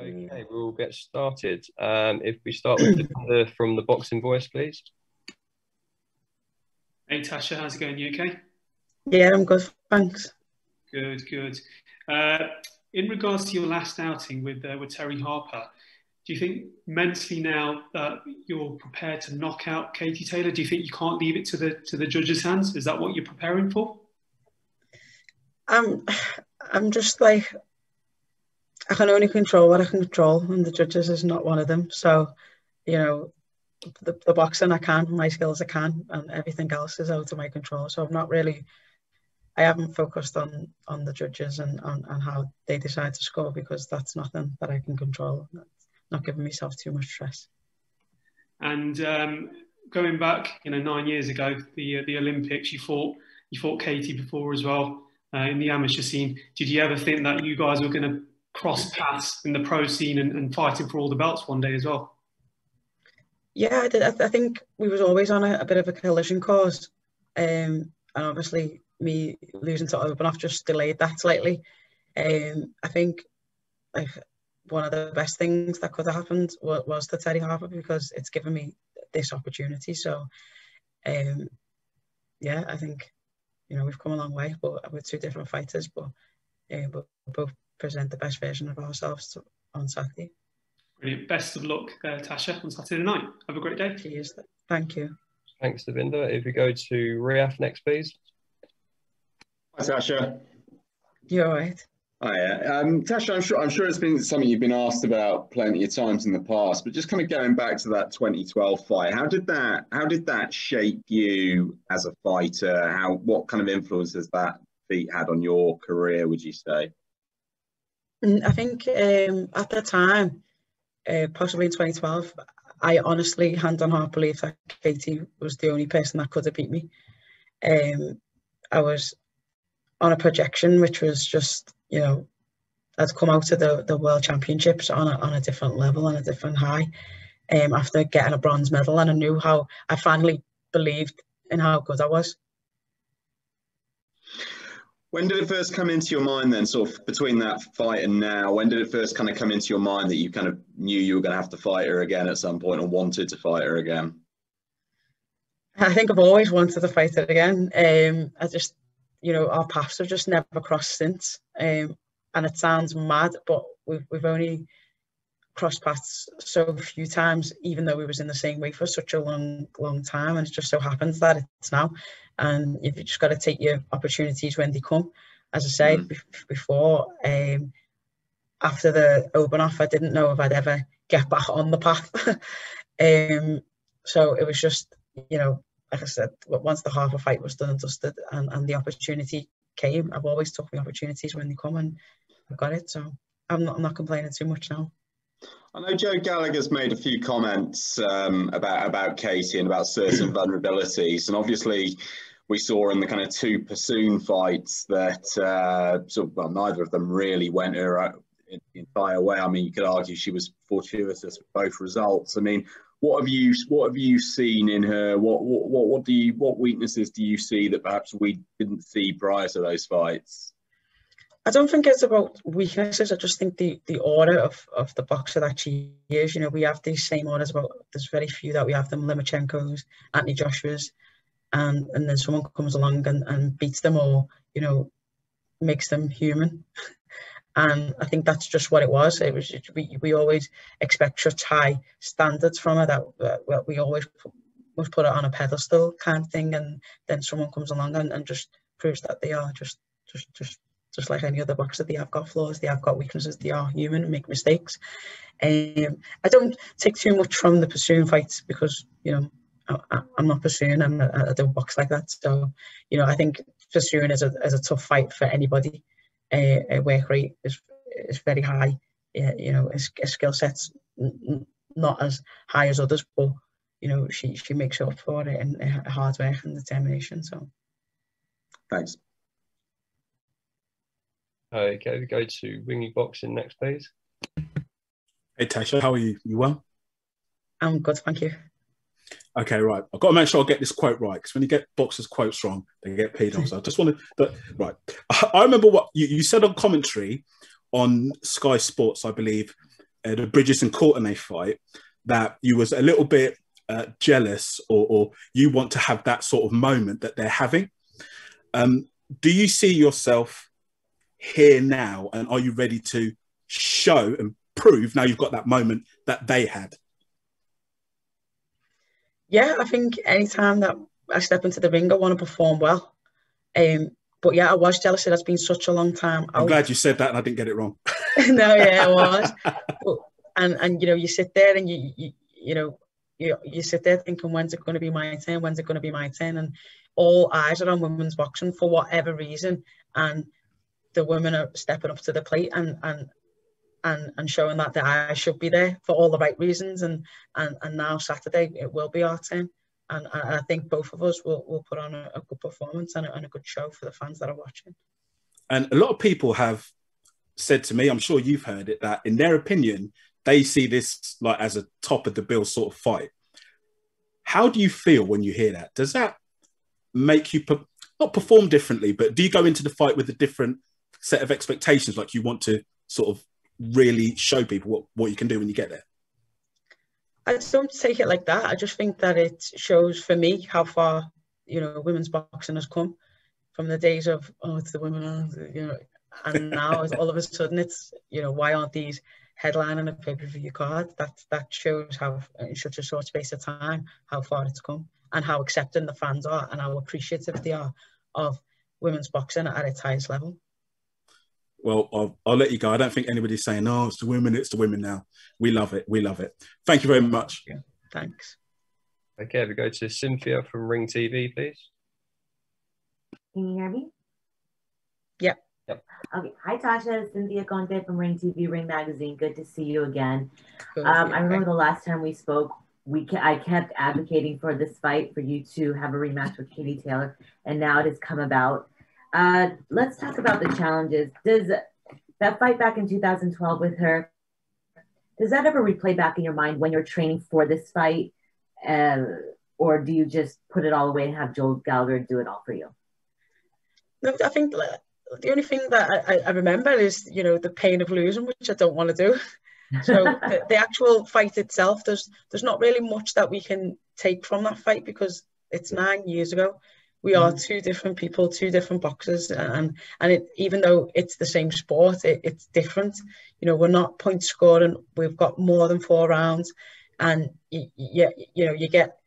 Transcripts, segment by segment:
Okay, we'll get started. If we start with from the Boxing Voice, please. Hey Tasha, how's it going? You okay? Yeah, I'm good, thanks. Good, good. In regards to your last outing with Terry Harper, do you think mentally now that you're prepared to knock out Katie Taylor? Do you think you can't leave it to the judges' hands? Is that what you're preparing for? I'm just like, I can only control what I can control, and the judges is not one of them. So, you know, the boxing I can, my skills I can, and everything else is out of my control. So I haven't focused on the judges and how they decide to score, because that's nothing that I can control. Not giving myself too much stress. And going back, 9 years ago, the Olympics, you fought Katie before as well in the amateur scene. Did you ever think that you guys were going to cross paths in the pro scene and fighting for all the belts one day as well? Yeah, I did. I think we was always on a bit of a collision course, and obviously me losing to Obanoff just delayed that slightly. I think like one of the best things that could have happened was to Terry Harper, because it's given me this opportunity. So, yeah, I think we've come a long way, but with two different fighters, but we'll both present the best version of ourselves on Saturday. Brilliant. Best of luck, Tasha, on Saturday night. Have a great day. Cheers. Thank you. Thanks, Davinder. If we go to Riaf next, please. Hi, Tasha. You're all right. Hi, Tasha. I'm sure it's been something you've been asked about plenty of times in the past, but just kind of going back to that 2012 fight, how did that shape you as a fighter? What kind of influence has that feat had on your career, would you say? I think at the time, possibly in 2012, I honestly, hand on heart, believe that Katie was the only person that could have beat me. I was on a projection which was just, I'd come out of the World Championships on a different level, on a different high, after getting a bronze medal, and I knew I finally believed in how good I was. When did it first come into your mind then, sort of between that fight and now, when did it first kind of come into your mind that you kind of knew you were going to have to fight her again at some point, or wanted to fight her again? I think I've always wanted to fight her again. I just, our paths have just never crossed since. And it sounds mad, but we've only crossed paths so few times, even though we was in the same way for such a long time. And it just so happens that it's now. And you've just got to take your opportunities when they come. As I said before, after the Obanoff, I didn't know if I'd ever get back on the path. So it was just, like I said, once the Harper fight was done and dusted, and the opportunity came, I've always took my opportunities when they come, and I've got it. So I'm not complaining too much now. I know Joe Gallagher's made a few comments about Katie and about certain vulnerabilities, and obviously we saw in the kind of two Pursoon fights that neither of them really went her the entire way. I mean, you could argue she was fortuitous with both results. I mean, what have you seen in her? What weaknesses do you see that perhaps we didn't see prior to those fights? I don't think it's about weaknesses. I just think the order of the boxer that she is. We have these same orders. There's very few that we have them. Lomachenko's, Anthony Joshua's, and then someone comes along and beats them, or makes them human. And I think that's just what it was. It was we always expect such high standards from her that we always must put it on a pedestal kind of thing, and then someone comes along and just proves that they are just like any other boxer. They have got flaws, they have got weaknesses, they are human and make mistakes. I don't take too much from the Pursoon fights, because I'm not Pursoon, and I don't box like that. So I think Pursoon is a tough fight for anybody. Her work rate is very high. His skill set's not as high as others, but she makes up for it in hard work and determination. So thanks. Okay, we go to Wingy Boxing next, please. Hey Tasha, how are you? You well? I'm good, thank you. Okay, right. I've got to make sure I get this quote right, because when you get boxers' quotes wrong, they get paid off. So I just wanted, right. I remember what you said on commentary on Sky Sports, I believe, the Bridges and Courtenay fight, that you was a little bit jealous, or you want to have that sort of moment that they're having. Do you see yourself here now, and are you ready to show and prove now you've got that moment that they had? Yeah, I think anytime that I step into the ring, I want to perform well. But yeah, I was jealous. It has been such a long time. I'm glad you said that and I didn't get it wrong. No, yeah, I was. But, and you know, you sit there and you sit there thinking, when's it going to be my turn? When's it going to be my turn? And all eyes are on women's boxing for whatever reason, and the women are stepping up to the plate and showing that the eyes should be there for all the right reasons. And now Saturday it will be our turn. And I think both of us will put on a good performance and a good show for the fans that are watching. And a lot of people have said to me, I'm sure you've heard it, that in their opinion, they see this like as a top of the bill sort of fight. How do you feel when you hear that? Does that make you not perform differently, but do you go into the fight with a different set of expectations? Like you want to sort of really show people what you can do when you get there? I don't take it like that. I just think that it shows for me how far, you know, women's boxing has come from the days of, oh, it's the women, you know, and now all of a sudden it's, you know, why aren't these headlining a pay-per-view card? That shows how, in such a short space of time, how far it's come and how accepting the fans are and how appreciative they are of women's boxing at its highest level. Well, I'll let you go. I don't think anybody's saying, oh, it's the women now. We love it. We love it. Thank you very much. Yeah, thanks. Okay, we go to Cynthia from Ring TV, please. Can you hear me? Yep. Okay. Hi, Tasha. Cynthia Conte from Ring TV, Ring Magazine. Good to see you again. Good, I remember the last time we spoke, I kept advocating for this fight for you to have a rematch with Katie Taylor, and now it has come about. Let's talk about the challenges. Does that fight back in 2012 with her, does that ever replay back in your mind when you're training for this fight? Or do you just put it all away and have Joel Gallagher do it all for you? No, I think the only thing that I remember is, you know, the pain of losing, which I don't want to do. So the actual fight itself, there's not really much that we can take from that fight because it's 9 years ago. We are two different people, two different boxers, and even though it's the same sport, it's different. You know, we're not point scoring. We've got more than 4 rounds, and you get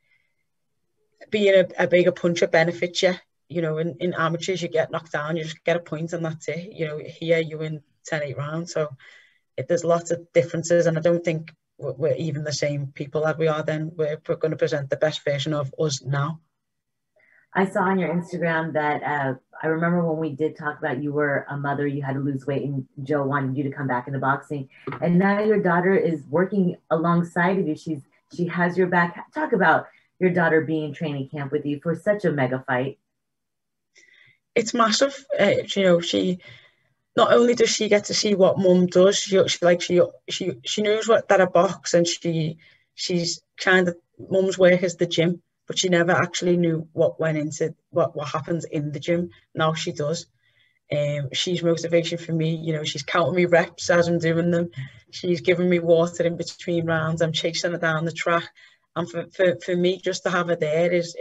being a bigger puncher benefits you. You know, in amateurs, you get knocked down, you just get a point, and that's it. You know, here you win 10-8 rounds, so there's lots of differences, and I don't think we're even the same people that we are then. We're going to present the best version of us now. I saw on your Instagram that I remember when we did talk about you were a mother, you had to lose weight, and Joe wanted you to come back into boxing. And now your daughter is working alongside of you. She has your back. Talk about your daughter being in training camp with you for such a mega fight. It's massive. You know, she not only does she get to see what mum does, she knows that I box, and she's kind of, mum's work is the gym. But she never actually knew what went into what happens in the gym. Now she does. She's motivation for me. You know, she's counting me reps as I'm doing them. She's giving me water in between rounds. I'm chasing her down the track. And for me, just to have her there is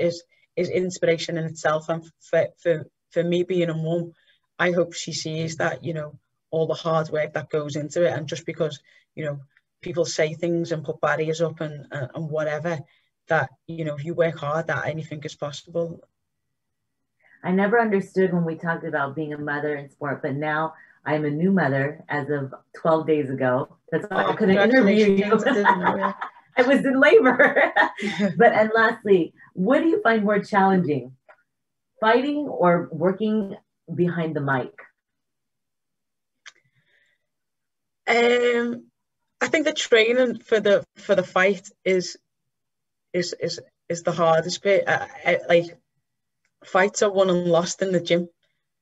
inspiration in itself. And for me being a mum, I hope she sees that, you know, all the hard work that goes into it. And just because, you know, people say things and put barriers up and whatever, that, you know, if you work hard, that anything is possible. I never understood when we talked about being a mother in sport, but now I'm a new mother as of 12 days ago. That's why I couldn't interview you. I was in labor. And lastly, what do you find more challenging, fighting or working behind the mic? I think the training for the fight is the hardest bit. Like, fights are won and lost in the gym,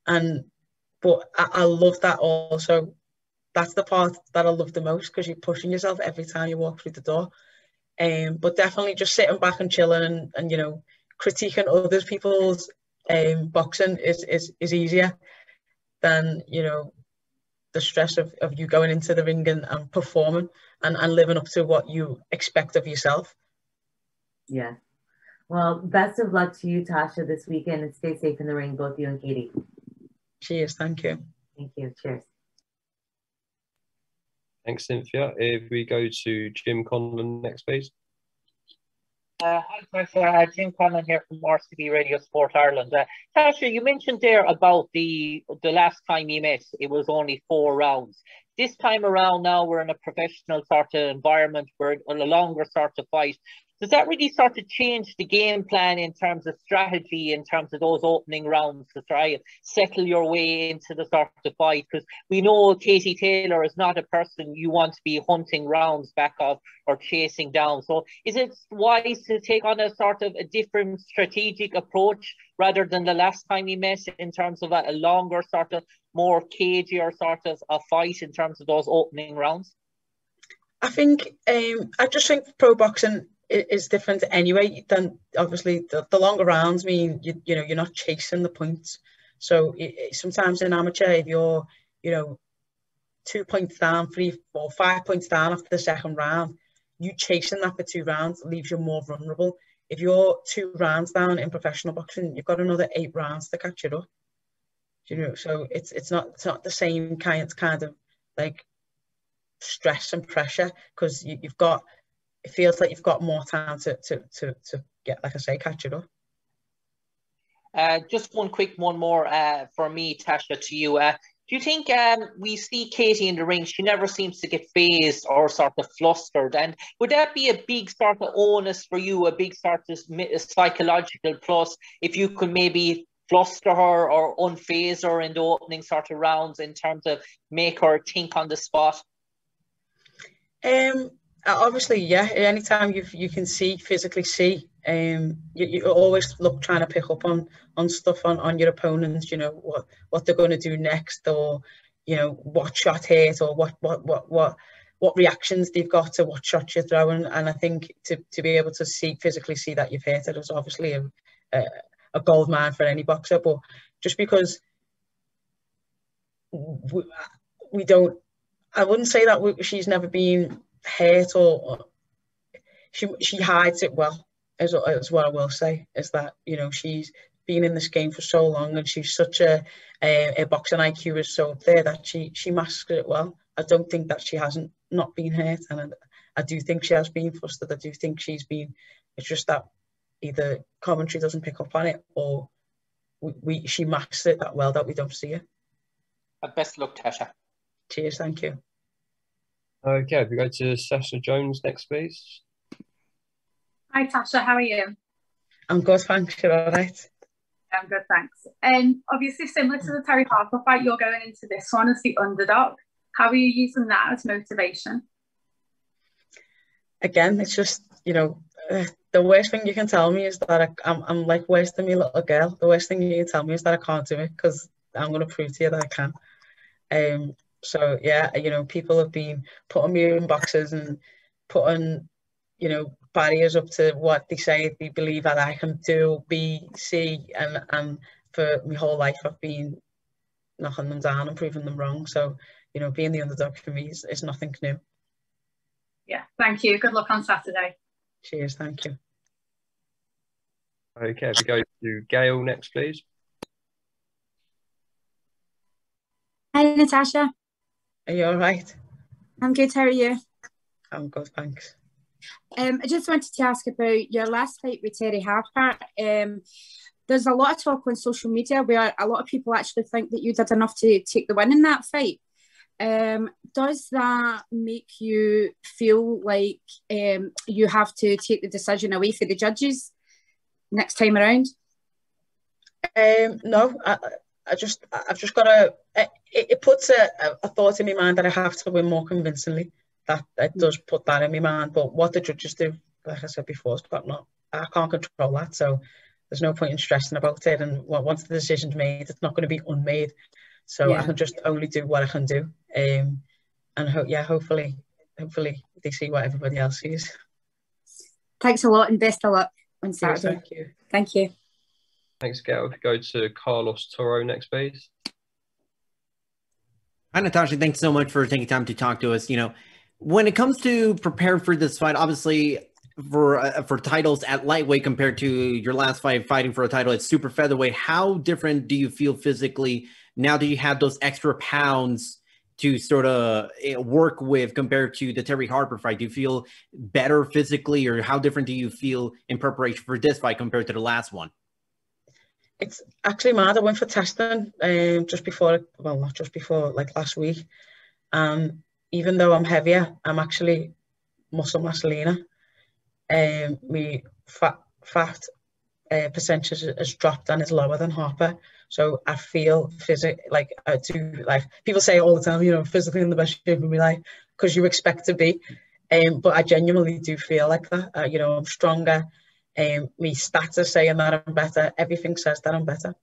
but I love that also. That's the part that I love the most, because you're pushing yourself every time you walk through the door. But definitely just sitting back and chilling and you know, critiquing other people's boxing is easier than, you know, the stress of you going into the ring and performing and living up to what you expect of yourself. Yeah. Well, best of luck to you, Tasha, this weekend, and stay safe in the ring, both you and Katie. Cheers. Thank you. Thank you. Cheers. Thanks, Cynthia. If we go to Jim Conlon next, please. Hi, Jim Conlon here from RCB Radio Sport Ireland. Tasha, you mentioned there about the last time you met, it was only 4 rounds. This time around now, we're in a professional sort of environment, we're in a longer sort of fight. Does that really sort of change the game plan in terms of strategy, in terms of those opening rounds to try and settle your way into the sort of fight? Because we know Katie Taylor is not a person you want to be hunting rounds back of or chasing down. So is it wise to take on a sort of a different strategic approach rather than the last time you met, in terms of a longer sort of more cagier sort of a fight in terms of those opening rounds? I just think pro boxing is different anyway than obviously the longer rounds mean you know you're not chasing the points. So sometimes in amateur, if you're 2 points down, 3 or 5 points down after the second round, you chasing that for 2 rounds leaves you more vulnerable. If you're 2 rounds down in professional boxing, you've got another 8 rounds to catch it up. So it's not the same kind of like stress and pressure, because you've got, it feels like you've got more time to get, like I say, catch it up. Just one more for me, Tasha, to you. Do you think we see Katie in the ring, she never seems to get phased or sort of flustered? And would that be a big sort of onus for you, a big sort of psychological plus, if you could maybe fluster her or unphase her in the opening sort of rounds, in terms of make her think on the spot? Obviously, yeah. Anytime you can physically see, you always look trying to pick up on stuff on your opponents. What they're going to do next, or what shot hit, or what reactions they've got to what shot you're throwing. And I think to be able to physically see that you've hit it is obviously a gold mine for any boxer. But just because we don't, I wouldn't say that she's never been hurt, or she hides it well, is what I will say, is that she's been in this game for so long, and she's such a boxing IQ is so up there that she masks it well. I don't think that she hasn't not been hurt, and I do think she has been flustered. I do think she's been, it's just that either commentary doesn't pick up on it, or she masks it that well that we don't see it. Best of luck, Tasha. Cheers, thank you. Okay, if we go to Natasha Jonas next, please. Hi, Tasha. How are you? I'm good, thanks. You're all right? I'm good, thanks. Obviously, similar to the Terry Harper fight, you're going into this one as the underdog. How are you using that as motivation? Again, it's just, the worst thing you can tell me is that I'm like worse than my little girl. The worst thing you can tell me is that I can't do it, because I'm going to prove to you that I can. So yeah, people have been putting me in boxes and putting, barriers up to what they say they believe that I can do, be, see, and for my whole life I've been knocking them down and proving them wrong. So, being the underdog for me is nothing new. Yeah, thank you. Good luck on Saturday. Cheers, thank you. Okay, if we go to Gail next, please. Hi, Natasha. Are you all right? I'm good. How are you? I'm good, thanks. I just wanted to ask about your last fight with Terry Harper. There's a lot of talk on social media where a lot of people actually think that you did enough to take the win in that fight. Does that make you feel like you have to take the decision away for the judges next time around? No, I've just got to. It puts a thought in my mind that I have to win more convincingly. That it does put that in my mind. But what the judges do, like I said before, I can't control that. So there's no point in stressing about it. And once the decision's made, it's not going to be unmade. So yeah. I can just only do what I can do. And hopefully they see what everybody else sees. Thanks a lot, and best of luck on Saturday. Thank you. Thank you. Thanks, Gail. If we go to Carlos Toro next, please. Hi, Natasha. Thanks so much for taking time to talk to us. You know, when it comes to prepare for this fight, obviously for titles at lightweight compared to your last fight, fighting for a title at super featherweight, how different do you feel physically now that you have those extra pounds to sort of work with compared to the Terry Harper fight? Do you feel better physically, or how different do you feel in preparation for this fight compared to the last one? It's actually mad. I went for testing just before, well, not just before, like last week. Even though I'm heavier, I'm actually muscle mass leaner. My fat percentage has dropped and is lower than Harper. So I feel like I do, like people say all the time, you know, physically in the best shape of my life, because you expect to be. But I genuinely do feel like that. You know, I'm stronger. My stats are saying that I'm better. Everything says that I'm better.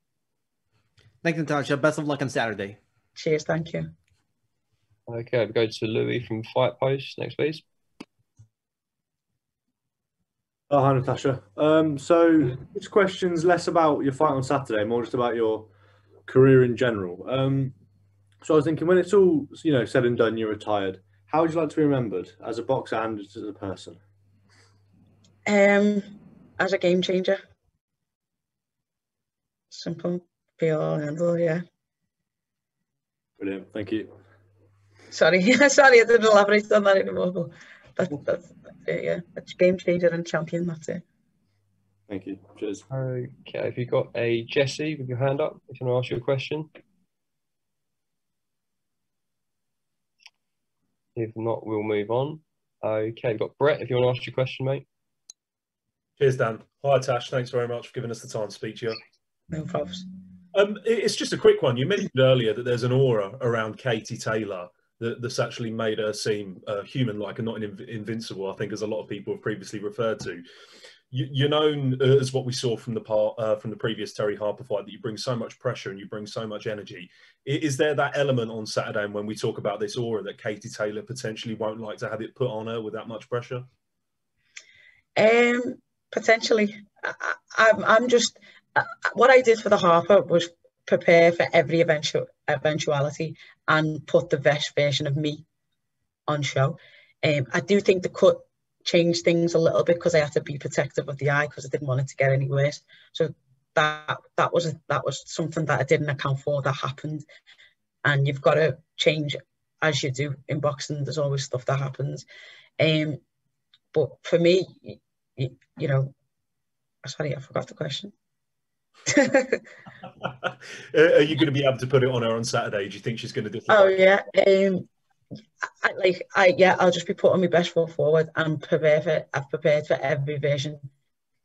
Thanks, Natasha. Best of luck on Saturday. Cheers. Thank you. Okay, we go to Louis from Fight Post next, please. Oh, hi, Natasha. So this question's less about your fight on Saturday, more just about your career in general. So I was thinking, when it's all, you know, said and done, you're retired, how would you like to be remembered as a boxer and as a person? As a game changer. Simple, be all handle, yeah. Brilliant, thank you. Sorry, sorry, I didn't elaborate on that anymore, but that's it, yeah. It's game changer and champion, that's it. Thank you, cheers. Okay, if you've got a Jesse with your hand up, if you want to ask you a question. If not, we'll move on. Okay, we've got Brett, if you want to ask your question, mate. Cheers, Dan. Hi, Tash. Thanks very much for giving us the time to speak to you. No problems. It's just a quick one. You mentioned earlier that there's an aura around Katie Taylor that's actually made her seem human-like and not invincible, I think, as a lot of people have previously referred to. You're known as what we saw from the previous Terry Harper fight, that you bring so much pressure and you bring so much energy. Is there that element on Saturday, and when we talk about this aura, that Katie Taylor potentially won't like to have it put on her with that much pressure? Potentially. I'm just, what I did for the Harper was prepare for every eventuality and put the best version of me on show. I do think the cut changed things a little bit because I had to be protective of the eye because I didn't want it to get any worse. So that was something that I didn't account for that happened. And you've got to change as you do in boxing. There's always stuff that happens. But for me, you know, sorry, I forgot the question. Are you going to be able to put it on her on Saturday? Do you think she's going to do? Oh yeah, I'll just be putting my best foot forward and I've prepared for every version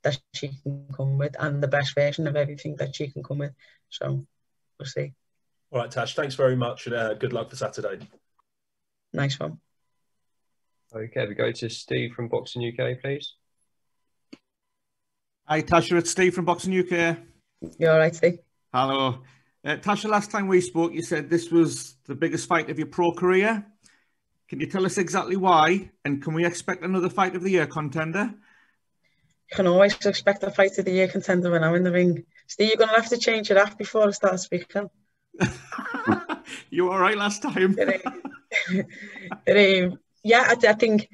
that she can come with and the best version of everything that she can come with. So we'll see. All right, Tash, thanks very much, and good luck for Saturday. Nice one. Okay, we go to Steve from Boxing UK, please. Hi, Tasha. It's Steve from Boxing UK. You all right, Steve? Hello. Tasha, last time we spoke, you said this was the biggest fight of your pro career. Can you tell us exactly why? And can we expect another fight of the year contender? You can always expect a fight of the year contender when I'm in the ring. Steve, you're going to have to change it up before I start speaking. You were all right last time. Yeah, I think,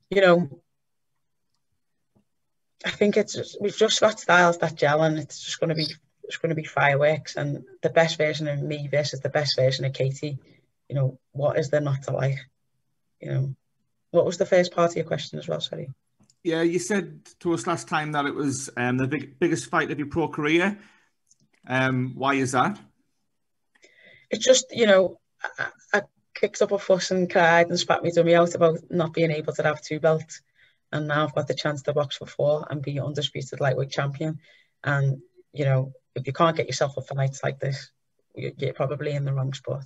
you know, I think we've just got styles that gel, and it's going to be fireworks, and the best version of me versus the best version of Katie. You know, what is there not to like? You know, what was the first part of your question as well? Sorry. Yeah, you said to us last time that it was the biggest fight of your pro career. Why is that? It's just, you know, I kicked up a fuss and cried and spat my dummy out about not being able to have 2 belts. And now I've got the chance to box for 4 and be undisputed lightweight champion. And, you know, if you can't get yourself up for nights like this, you're probably in the wrong spot.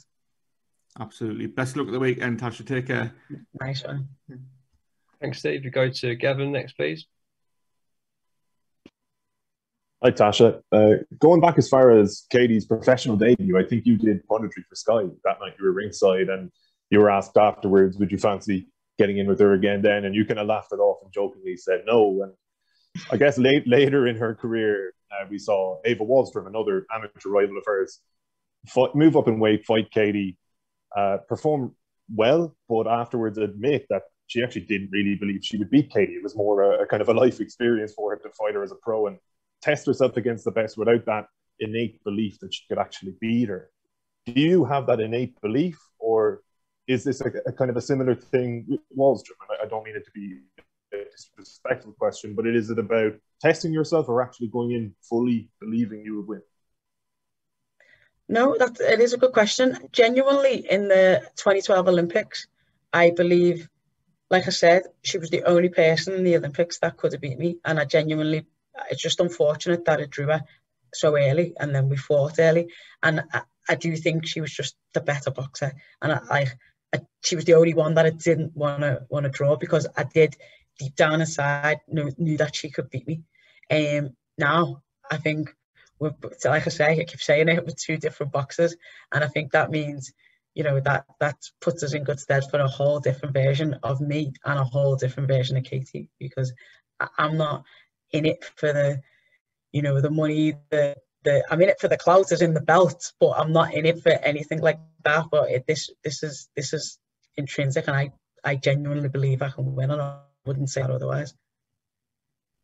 Absolutely. Best luck at the weekend, Tasha. Take care. Nice one. Thanks, Steve. We go to Gavin next, please. Hi, Tasha. Going back as far as Katie's professional debut, I think you did punditry for Sky that night. You were ringside and you were asked afterwards, would you fancy getting in with her again then? And you kind of laughed it off and jokingly said no. And I guess later in her career, we saw Ava Wallstrom, another amateur rival of hers, move up in weight, fight Katie. perform well, but afterwards admit that she actually didn't really believe she would beat Katie. It was more a kind of a life experience for her to fight her as a pro and test herself against the best without that innate belief that she could actually beat her. Do you have that innate belief, or is this a kind of a similar thing with Wallstrom? And I don't mean it to be a disrespectful question, but is it about testing yourself or actually going in fully believing you would win? No, it is a good question. Genuinely, in the 2012 Olympics, I believe, like I said, she was the only person in the Olympics that could have beat me. And it's just unfortunate that it drew her so early and then we fought early. And I do think she was just the better boxer. And she was the only one that I didn't want to draw, because I did deep down inside knew that she could beat me. Now, I think, like I say, I keep saying it, with two different boxers. And I think that means, that puts us in good stead for a whole different version of me and a whole different version of Katie, because I'm not in it for the money, I'm in it for the clout as in the belt, but I'm not in it for anything like that. But this is intrinsic, and I genuinely believe I can win, and I wouldn't say that otherwise.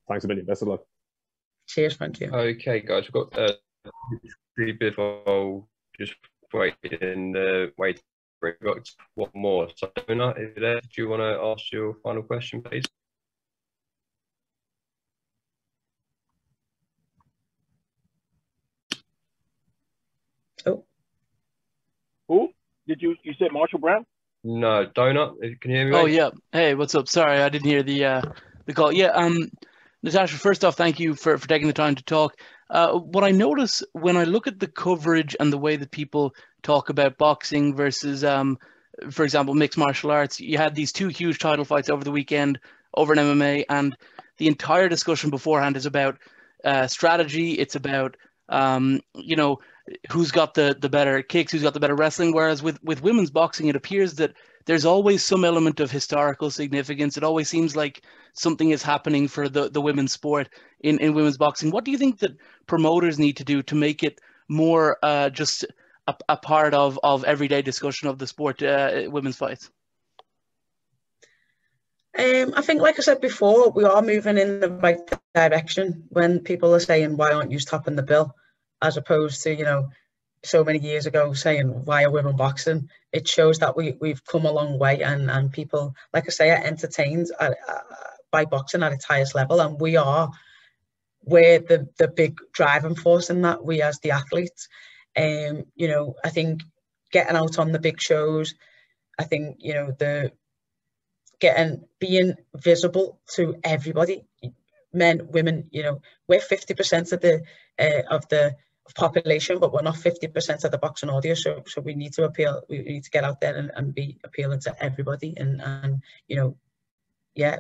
Thanks a million. Best of luck. Cheers, thank you. Okay, guys, we've got three people just waiting. We've got one more. So, Donna, if you're there, do you want to ask your final question, please? Oh. Who? You say Marshall Brown? No, Donut. Can you hear me? Oh, yeah. Hey, what's up? Sorry, I didn't hear the call. Yeah, Natasha, first off, thank you for taking the time to talk. What I notice when I look at the coverage and the way that people talk about boxing versus, for example, mixed martial arts, you had these two huge title fights over the weekend over in MMA, and the entire discussion beforehand is about strategy. It's about, who's got the better kicks, who's got the better wrestling. Whereas with women's boxing, it appears that there's always some element of historical significance. It always seems like something is happening for the women's sport in women's boxing. What do you think that promoters need to do to make it more just a part of everyday discussion of the sport, women's fights? I think, like I said before, we are moving in the right direction when people are saying, why aren't you topping the bill? As opposed to, so many years ago saying, why are women boxing? It shows that we've come a long way, and people, like I say, are entertained by boxing at its highest level. And we're the big driving force in that, we as the athletes. I think getting out on the big shows, I think, being visible to everybody, men, women, we're 50% of the population, but we're not 50% of the boxing audience. So we need to get out there and be appealing to everybody, and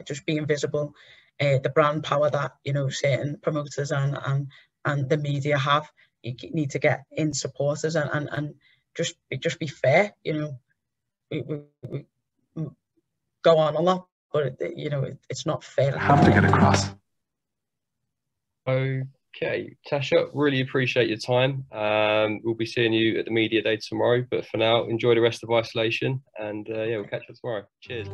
just being visible. The brand power that certain promoters and the media have, you need to get in supporters and just be fair. We go on a lot, but it's not fair. I have to get across. Okay, Tasha, really appreciate your time. We'll be seeing you at the media day tomorrow, but for now, enjoy the rest of isolation, and we'll catch up tomorrow. Cheers.